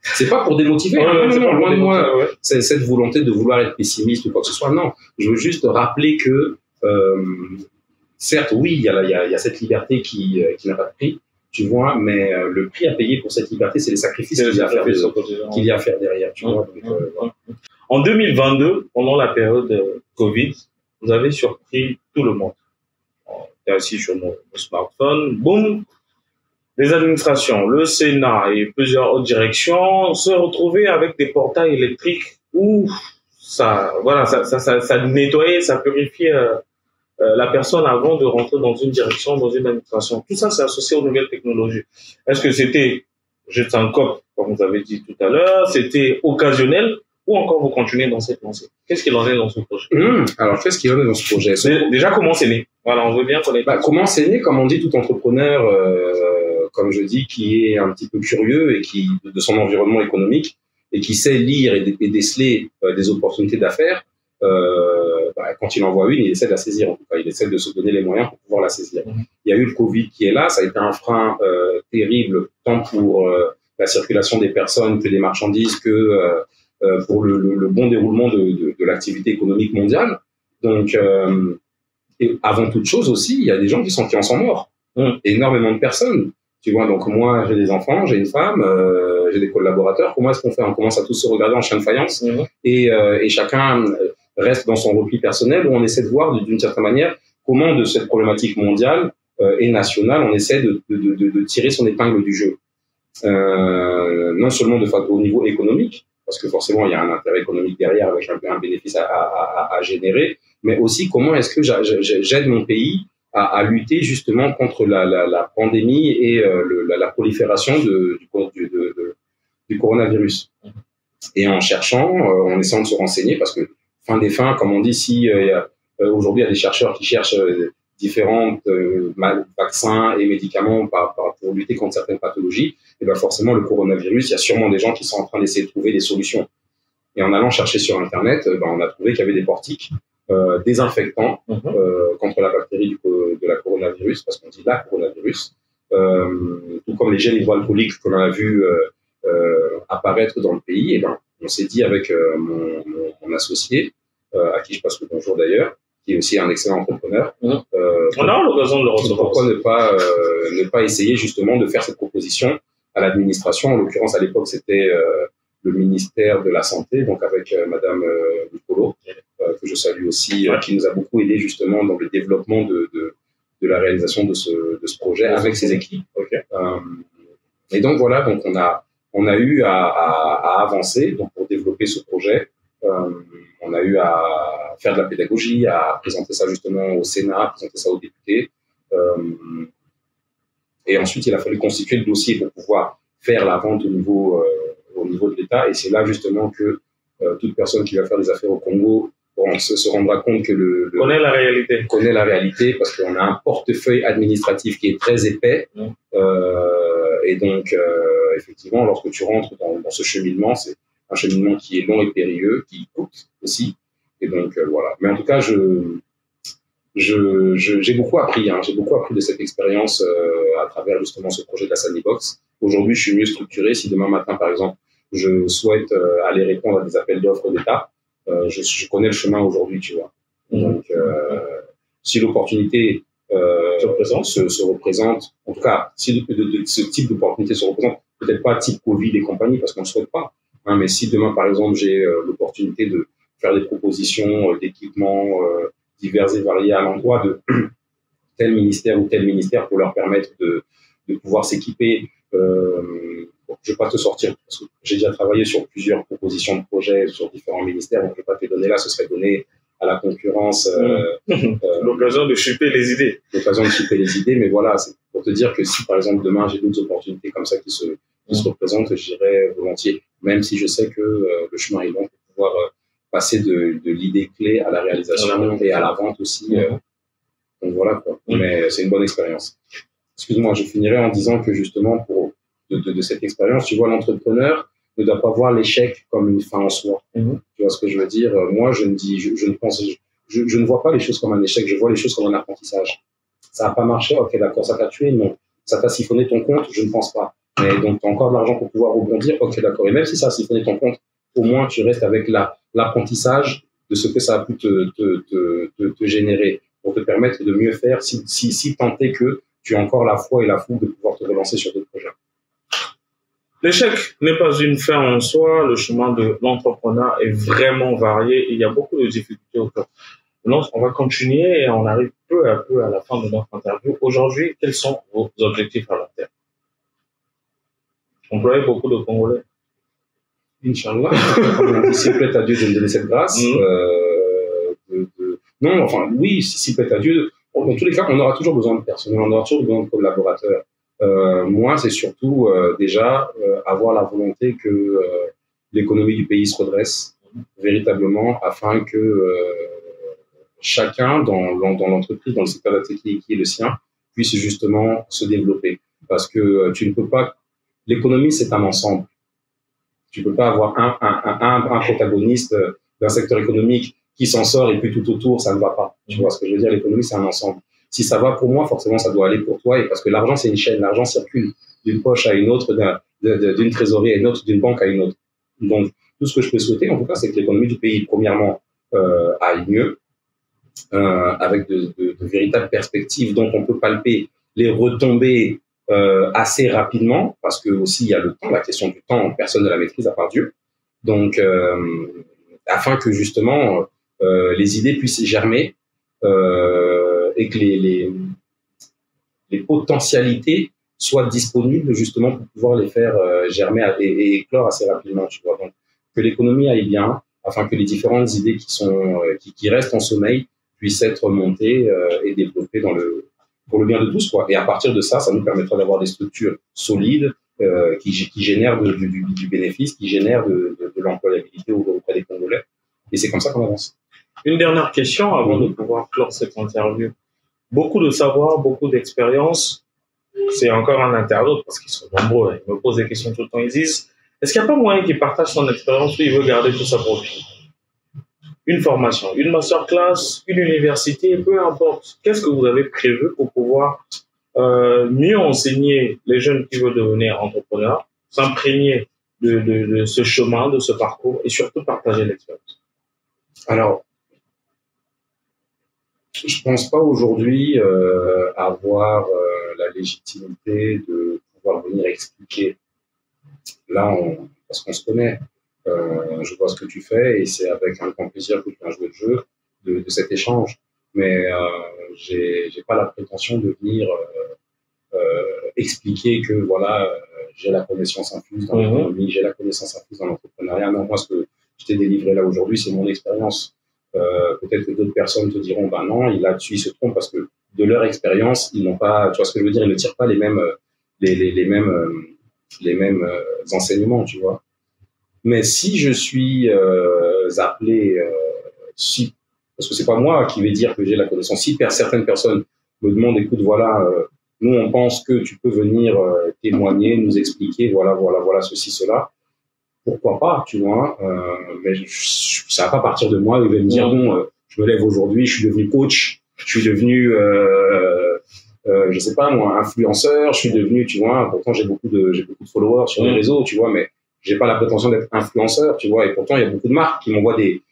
C'est pas pour démotiver. Non, loin de moi, c'est cette volonté de vouloir être pessimiste ou quoi que ce soit. Non, je veux juste rappeler que, certes, oui, il y a cette liberté qui n'a pas de prix. Tu vois, mais le prix à payer pour cette liberté, c'est les sacrifices qu'il y a à faire derrière. Tu vois, donc, voilà. En 2022, pendant la période Covid, vous avez surpris tout le monde. J'étais assis sur mon smartphone, boum, les administrations, le Sénat et plusieurs autres directions se retrouvaient avec des portails électriques où ça nettoyait, ça purifiait la personne avant de rentrer dans une direction, dans une administration. Tout ça, c'est associé aux nouvelles technologies. Est-ce que c'était juste un cop, comme vous avez dit tout à l'heure, c'était occasionnel, ou encore vous continuez dans cette lancée? Qu'est-ce qu'il en est dans ce projet? Alors, qu'est-ce qu'il en est dans ce projet? Déjà, comment c'est né? Voilà, on veut bien connaître. Comment c'est né, comme on dit, tout entrepreneur, comme je dis, qui est un petit peu curieux et qui, de son environnement économique, et qui sait lire et déceler des opportunités d'affaires, quand il en voit une, il essaie de la saisir. En tout cas, il essaie de se donner les moyens pour pouvoir la saisir. Il y a eu le Covid qui est là, ça a été un frein terrible, tant pour la circulation des personnes que des marchandises, que pour le bon déroulement de l'activité économique mondiale. Donc, et avant toute chose aussi, il y a des gens qui en sont morts. Énormément de personnes. Tu vois, donc moi, j'ai des enfants, j'ai une femme, j'ai des collaborateurs. Comment est-ce qu'on fait? On commence à tous se regarder en chien de faïence et chacun reste dans son repli personnel où on essaie de voir d'une certaine manière comment de cette problématique mondiale et nationale, on essaie de tirer son épingle du jeu. Non seulement au niveau économique, parce que forcément il y a un intérêt économique derrière avec un bénéfice à générer, mais aussi comment est-ce que j'aide mon pays à lutter justement contre la pandémie et la prolifération du coronavirus. Et en cherchant, en essayant de se renseigner, parce que fin des fins, comme on dit, si aujourd'hui il y a des chercheurs qui cherchent différents vaccins et médicaments pour lutter contre certaines pathologies, et ben forcément le coronavirus, il y a sûrement des gens qui sont en train d'essayer de trouver des solutions. Et en allant chercher sur Internet, on a trouvé qu'il y avait des portiques désinfectants contre la bactérie de la coronavirus, parce qu'on dit la coronavirus, tout comme les gels hydroalcooliques que l'on a vu apparaître dans le pays. Et ben on s'est dit avec mon associé, à qui je passe le bonjour d'ailleurs, qui est aussi un excellent entrepreneur. On a l'occasion de le recevoir. Pourquoi ne pas essayer justement de faire cette proposition à l'administration? En l'occurrence, à l'époque, c'était le ministère de la Santé, donc avec Madame Nicolo, que je salue aussi, qui nous a beaucoup aidé justement dans le développement de la réalisation de ce projet avec ses équipes. Et donc voilà, donc on a eu à avancer donc pour développer ce projet. On a eu à faire de la pédagogie, à présenter ça justement au Sénat, à présenter ça aux députés. Et ensuite, il a fallu constituer le dossier pour pouvoir faire la vente au niveau de l'État. Et c'est là justement que toute personne qui va faire des affaires au Congo se rendra compte que connaît la réalité parce qu'on a un portefeuille administratif qui est très épais. Et donc, effectivement, lorsque tu rentres dans ce cheminement, c'est un cheminement qui est long et périlleux, qui coûte aussi. Et donc, voilà. Mais en tout cas, j'ai beaucoup appris. J'ai beaucoup appris de cette expérience à travers justement ce projet de la Sanibox. Aujourd'hui, je suis mieux structuré. Si demain matin, par exemple, je souhaite aller répondre à des appels d'offres d'État, je connais le chemin aujourd'hui, tu vois. Donc, si l'opportunité se représente, en tout cas, si ce type d'opportunité se représente, peut-être pas type Covid et compagnie, parce qu'on ne le souhaite pas, mais si demain, par exemple, j'ai l'opportunité de faire des propositions d'équipements divers et variés à l'endroit de tel ministère ou tel ministère pour leur permettre de pouvoir s'équiper. Je ne vais pas te sortir, parce que j'ai déjà travaillé sur plusieurs propositions de projets sur différents ministères, donc je ne vais pas te donner là, ce serait donné à la concurrence. L'occasion de chuper les idées. L'occasion de chuper les idées, mais voilà, c'est pour te dire que si par exemple demain j'ai d'autres opportunités comme ça qui se représentent, j'irai volontiers, même si je sais que le chemin est long pour pouvoir passer de l'idée clé à la réalisation et à la vente aussi. Donc voilà quoi. Mais c'est une bonne expérience. Excuse-moi, je finirai en disant que justement, de cette expérience, tu vois, l'entrepreneur ne doit pas voir l'échec comme une fin en soi. Tu vois ce que je veux dire? Moi, je ne vois pas les choses comme un échec, je vois les choses comme un apprentissage. Ça n'a pas marché, ok, d'accord, ça t'a tué, non. Ça t'a siphonné ton compte, je ne pense pas. Mais donc, tu as encore de l'argent pour pouvoir rebondir, ok, d'accord. Et même si ça a siphonné ton compte, au moins, tu restes avec l'apprentissage de ce que ça a pu te générer pour te permettre de mieux faire si tant est que tu as encore la foi et la fougue de pouvoir te relancer sur d'autres projets. L'échec n'est pas une fin en soi. Le chemin de l'entrepreneur est vraiment varié et il y a beaucoup de difficultés autour. Donc, on va continuer et on arrive peu à peu à la fin de notre interview. Aujourd'hui, quels sont vos objectifs à long terme? Employer beaucoup de Congolais. Inch'Allah. S'il plaît à Dieu de me donner cette grâce. Non, enfin, oui, s'il plaît à Dieu. Dans tous les cas, on aura toujours besoin de personnel, on aura toujours besoin de collaborateurs. Moi, c'est surtout déjà avoir la volonté que l'économie du pays se redresse véritablement afin que chacun dans l'entreprise, dans le secteur d'activité qui est le sien, puisse justement se développer. Parce que tu ne peux pas... L'économie, c'est un ensemble. Tu peux pas avoir un protagoniste d'un secteur économique qui s'en sort et puis tout autour, ça ne va pas. Tu vois ce que je veux dire? L'économie, c'est un ensemble. Si ça va pour moi, forcément, ça doit aller pour toi. Et parce que l'argent, c'est une chaîne. L'argent circule d'une poche à une autre, d'une trésorerie à une autre, d'une banque à une autre. Donc, tout ce que je peux souhaiter, en tout cas, c'est que l'économie du pays, premièrement, aille mieux, avec de véritables perspectives dont on peut palper les retombées assez rapidement, parce que aussi il y a le temps, la question du temps, personne ne la maîtrise à part Dieu. Donc, afin que justement les idées puissent germer et que les potentialités soient disponibles justement pour pouvoir les faire germer et éclore assez rapidement. Tu vois. Donc, que l'économie aille bien, afin que les différentes idées qui restent en sommeil puissent être montées et développées pour le bien de tous, quoi. Et à partir de ça, ça nous permettra d'avoir des structures solides qui génèrent du bénéfice, qui génèrent de l'employabilité auprès des Congolais. Et c'est comme ça qu'on avance. Une dernière question avant de pouvoir clore cette interview. Beaucoup de savoir, beaucoup d'expérience. C'est encore un internaute parce qu'ils sont nombreux. Ils me posent des questions tout le temps. Ils disent, est-ce qu'il n'y a pas moyen qu'il partage son expérience ou il veut garder tout ça pour lui? Une formation, une masterclass, une université, peu importe. Qu'est-ce que vous avez prévu pour pouvoir mieux enseigner les jeunes qui veulent devenir entrepreneurs, s'imprégner de ce chemin, de ce parcours et surtout partager l'expérience? Alors, je pense pas aujourd'hui avoir la légitimité de pouvoir venir expliquer. Là, parce qu'on se connaît, je vois ce que tu fais et c'est avec un grand plaisir que tu viens jouer le jeu de cet échange. Mais j'ai pas la prétention de venir expliquer que voilà, j'ai la connaissance infuse dans l'économie, j'ai la connaissance infuse dans l'entrepreneuriat. Non, moi, ce que je t'ai délivré là aujourd'hui, c'est mon expérience. Peut-être que d'autres personnes te diront, ben non, là-dessus, ils se trompent parce que de leur expérience, ils n'ont pas, tu vois ce que je veux dire, ils ne tirent pas les mêmes enseignements, tu vois. Mais si je suis appelé, parce que c'est pas moi qui vais dire que j'ai la connaissance, si certaines personnes me demandent, écoute, voilà, nous on pense que tu peux venir témoigner, nous expliquer, voilà, ceci, cela. Pourquoi pas, tu vois, mais ça va pas partir de moi, il va me dire, bon, je me lève aujourd'hui, je suis devenu coach, je suis devenu, je sais pas moi, influenceur, je suis devenu, tu vois, pourtant j'ai beaucoup de followers sur les réseaux, tu vois, mais j'ai pas la prétention d'être influenceur, tu vois, et pourtant il y a beaucoup de marques qui m'envoient des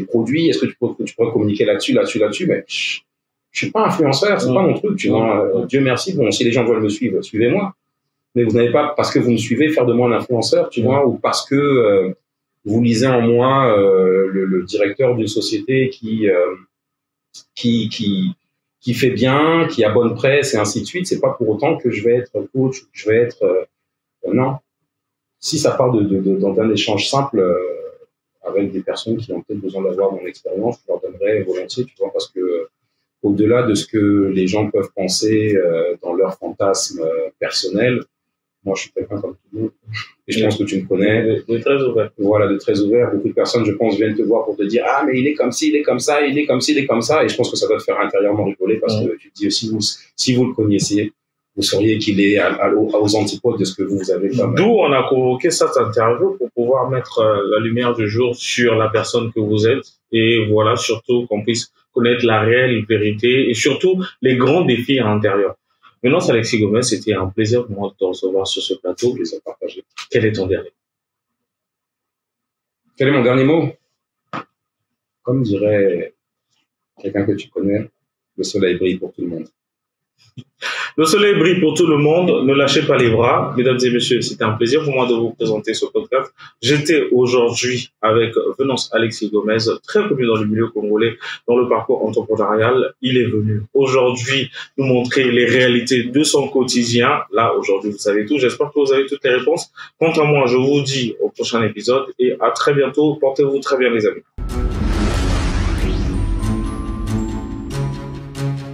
produits, est-ce que tu pourrais communiquer là-dessus, mais je suis pas influenceur, c'est pas mon truc, tu vois, Dieu merci, bon, si les gens veulent me suivre, suivez-moi. Mais vous n'avez pas, parce que vous me suivez, faire de moi un influenceur, tu vois, ou parce que vous lisez en moi le directeur d'une société qui fait bien, qui a bonne presse et ainsi de suite. C'est pas pour autant que je vais être coach, que je vais être non. Si ça part d'un échange simple avec des personnes qui ont peut-être besoin d'avoir mon expérience, je leur donnerai volontiers, tu vois, parce que au-delà de ce que les gens peuvent penser dans leur fantasme personnel, Moi, je suis quelqu'un comme tout le monde. Et je pense que tu me connais. De très ouvert. Voilà, de très ouvert. Beaucoup de personnes, je pense, viennent te voir pour te dire, ah, mais il est comme ci, il est comme ça, il est comme ci, il est comme ça. Et je pense que ça doit te faire intérieurement rigoler parce que tu te dis, si vous le connaissiez, vous sauriez qu'il est aux antipodes de ce que vous avez comme. D'où on a convoqué cette interview pour pouvoir mettre la lumière du jour sur la personne que vous êtes. Et voilà, surtout qu'on puisse connaître la réelle vérité et surtout les grands défis à l'intérieur. Maintenant, Alexis Gomez, c'était un plaisir pour moi de te recevoir sur ce plateau. Plaisir partagé. Quel est ton dernier? Quel est mon dernier mot? Comme dirait quelqu'un que tu connais, le soleil brille pour tout le monde. Le soleil brille pour tout le monde, ne lâchez pas les bras. Mesdames et messieurs, c'était un plaisir pour moi de vous présenter ce podcast. J'étais aujourd'hui avec Venance Alexis Gomez, très connu dans le milieu congolais, dans le parcours entrepreneurial. Il est venu aujourd'hui nous montrer les réalités de son quotidien. Là, aujourd'hui, vous savez tout. J'espère que vous avez toutes les réponses. Quant à moi, je vous dis au prochain épisode et à très bientôt. Portez-vous très bien, les amis.